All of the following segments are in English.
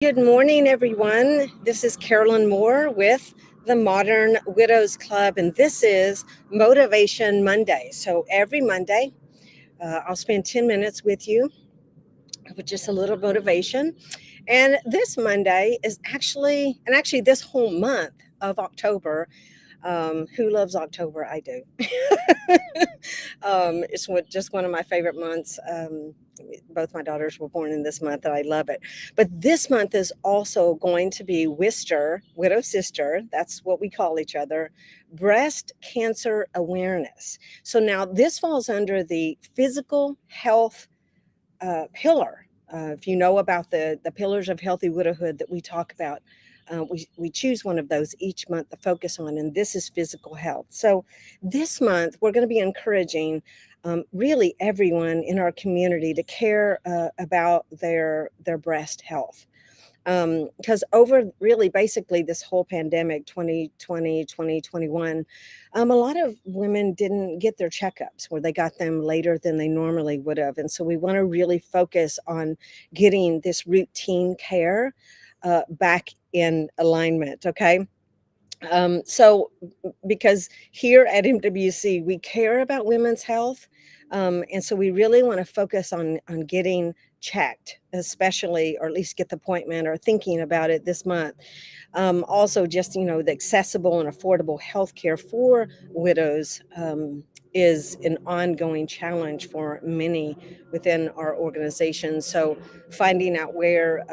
Good morning, everyone. This is Carolyn Moor with the Modern Widows Club, and this is Motivation Monday. So every Monday, I'll spend 10 minutes with you with just a little motivation. And this Monday is actually this whole month of October. Who loves October? I do. Just one of my favorite months. Both my daughters were born in this month, and I love it. But this month is also going to be Wister, Widow Sister. That's what we call each other. Breast Cancer Awareness. So now this falls under the physical health pillar. If you know about the pillars of healthy widowhood that we talk about, we choose one of those each month to focus on, and this is physical health. So this month, we're going to be encouraging really everyone in our community to care about their breast health. Because over really basically this whole pandemic 2020 2021, a lot of women didn't get their checkups, where they got them later than they normally would have, and so we want to really focus on getting this routine care back in alignment. Okay. So because here at MWC we care about women's health, and so we really want to focus on getting checked, especially, or at least get the appointment or thinking about it this month. Also, just the accessible and affordable health care for widows is an ongoing challenge for many within our organization. So finding out where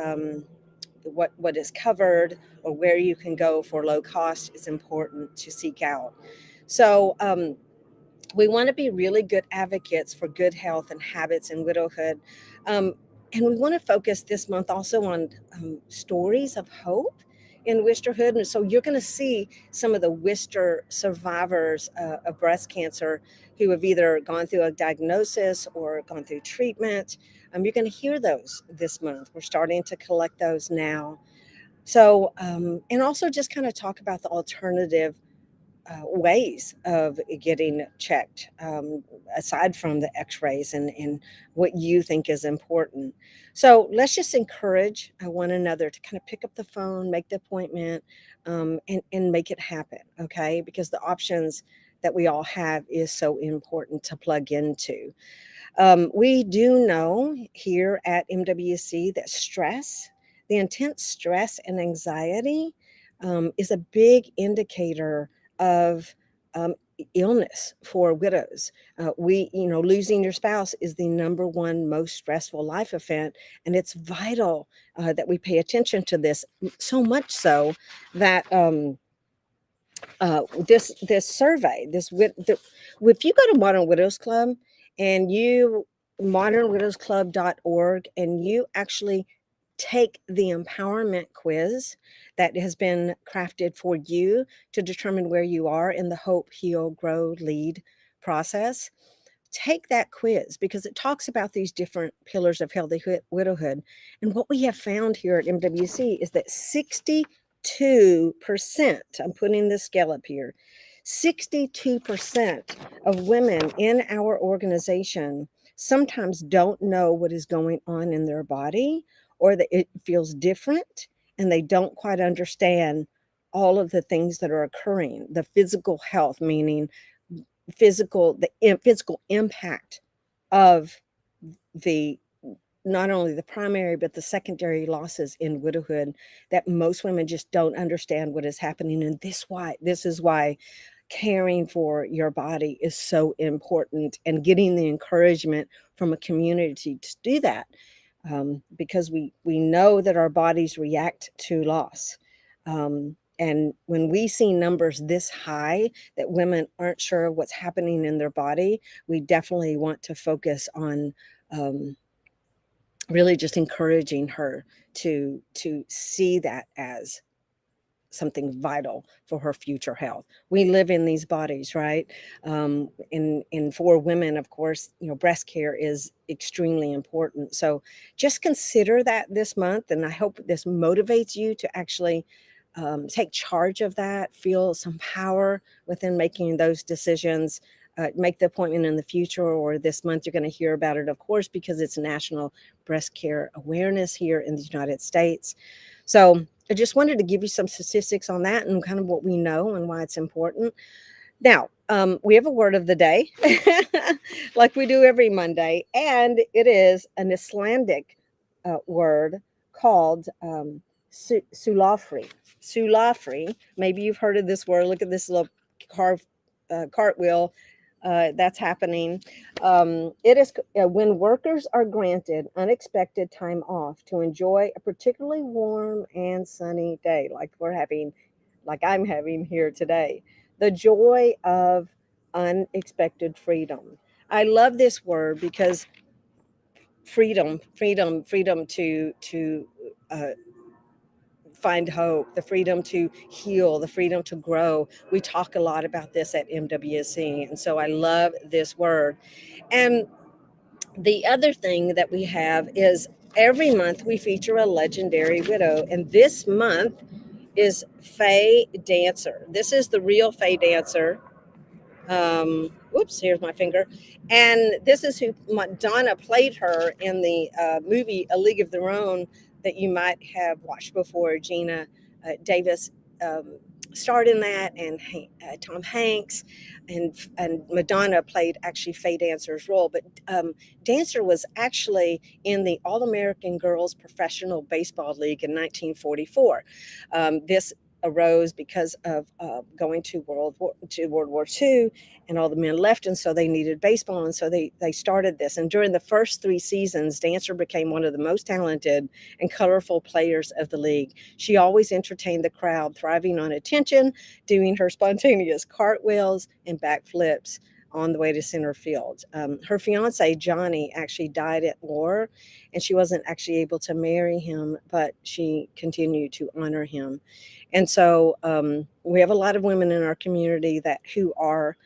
what is covered or where you can go for low cost is important to seek out. So we want to be really good advocates for good health and habits in widowhood. Um, and we want to focus this month also on stories of hope in Wisterhood. And so you're going to see some of the Wister survivors of breast cancer who have either gone through a diagnosis or gone through treatment. You're going to hear those this month. We're starting to collect those now. So, and also just kind of talk about the alternative ways of getting checked, aside from the x-rays, and what you think is important. So let's just encourage one another to kind of pick up the phone, make the appointment, and make it happen. Okay, because the options that we all have is so important to plug into. We do know here at MWC that the intense stress and anxiety, is a big indicator of illness for widows. Losing your spouse is the number one most stressful life event, and it's vital that we pay attention to this. So much so that this survey, if you go to Modern Widows Club and you modernwidowsclub.org, and you actually take the empowerment quiz that has been crafted for you to determine where you are in the Hope, Heal, Grow, Lead process. Take that quiz because it talks about these different pillars of healthy widowhood. And what we have found here at MWC is that 62%, I'm putting the scale up here, 62% of women in our organization sometimes don't know what is going on in their body, or that it feels different, and they don't quite understand all of the things that are occurring. The physical health, meaning physical impact of the not only the primary but the secondary losses in widowhood, that most women just don't understand what is happening. And this is why caring for your body is so important, and getting the encouragement from a community to do that, because we know that our bodies react to loss. And when we see numbers this high that women aren't sure what's happening in their body, we definitely want to focus on really just encouraging her to see that as something vital for her future health. We live in these bodies, right? And for women, of course, breast care is extremely important. So just consider that this month, and I hope this motivates you to actually take charge of that, feel some power within making those decisions. make the appointment in the future or this month, you're going to hear about it, of course, because it's National Breast Care Awareness here in the United States. So I just wanted to give you some statistics on that and kind of what we know and why it's important. Now, we have a word of the day, like we do every Monday, and it is an Icelandic word called sulafri. Sulafri. Maybe you've heard of this word. Look at this little cartwheel that's happening. It is when workers are granted unexpected time off to enjoy a particularly warm and sunny day, like I'm having here today. The joy of unexpected freedom. I love this word because freedom to find hope, the freedom to heal, the freedom to grow. We talk a lot about this at MWC, and so I love this word. And the other thing that we have is every month we feature a legendary widow, and this month is Faye Dancer. This is the real Faye Dancer. Whoops, here's my finger. And this is who Madonna played her in the movie A League of Their Own that you might have watched before. Gina Davis starred in that, and Tom Hanks, and Madonna played actually Faye Dancer's role. But Dancer was actually in the All-American Girls Professional Baseball League in 1944. This arose because of going to World War II, and all the men left, and so they needed baseball, and so they started this. And during the first 3 seasons, Dancer became one of the most talented and colorful players of the league. She always entertained the crowd, thriving on attention, doing her spontaneous cartwheels and backflips on the way to center field. Her fiance, Johnny, actually died at war, and she wasn't actually able to marry him, but she continued to honor him. And so we have a lot of women in our community who are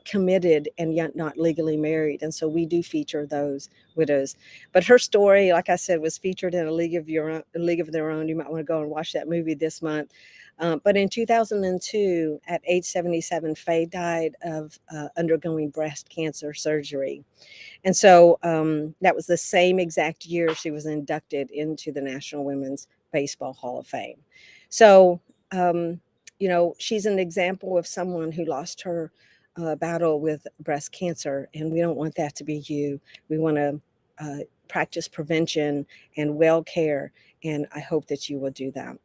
committed and yet not legally married. And so we do feature those widows. But her story, like I said, was featured in A League of Their Own. You might want to go and watch that movie this month. But in 2002, at age 77, Faye died of undergoing breast cancer surgery. And so that was the same exact year she was inducted into the National Women's Baseball Hall of Fame. So, she's an example of someone who lost her battle with breast cancer, and we don't want that to be you. We want to practice prevention and well care, and I hope that you will do that.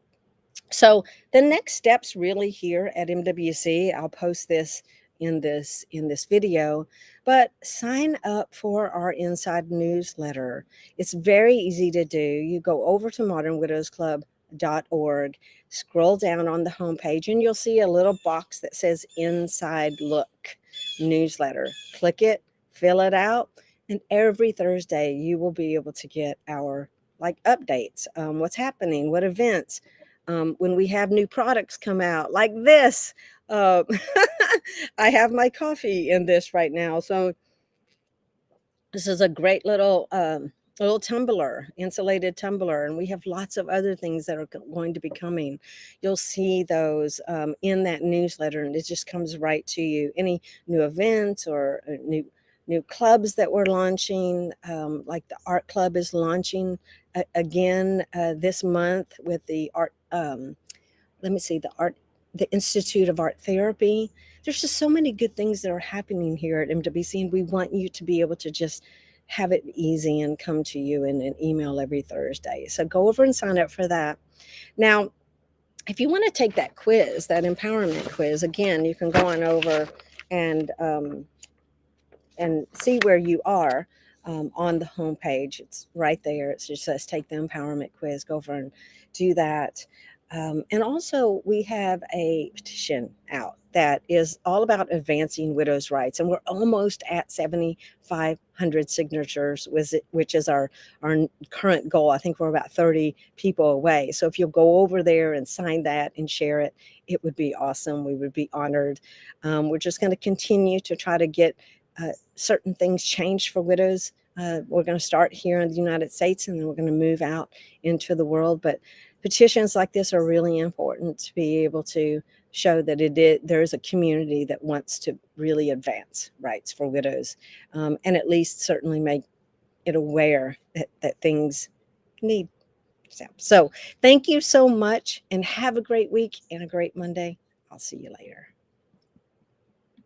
So the next steps really here at MWC, I'll post this in this video, but sign up for our inside newsletter. It's very easy to do. You go over to modernwidowsclub.org, scroll down on the homepage, and you'll see a little box that says Inside Look Newsletter. Click it, fill it out, and every Thursday you will be able to get our updates, what's happening, what events, when we have new products come out like this. I have my coffee in this right now. So this is a great little tumbler, insulated tumbler, and we have lots of other things that are going to be coming. You'll see those in that newsletter, and it just comes right to you. Any new events or new clubs that we're launching, like the art club is launching again this month with the art. The Institute of Art Therapy. There's just so many good things that are happening here at MWC, and we want you to be able to just have it easy and come to you in an email every Thursday. So go over and sign up for that. Now, if you want to take that quiz, that empowerment quiz, again, you can go on over and see where you are on the homepage. It's right there. It just says take the empowerment quiz. Go over and do that. And also, we have a petition out that is all about advancing widows' rights. And we're almost at 7,500 signatures, which is our current goal. I think we're about 30 people away. So if you'll go over there and sign that and share it, it would be awesome. We would be honored. We're just going to continue to try to get certain things changed for widows. We're going to start here in the United States, and then we're going to move out into the world. But petitions like this are really important to be able to show that there is a community that wants to really advance rights for widows, and at least certainly make it aware that things need. So thank you so much, and have a great week and a great Monday. I'll see you later.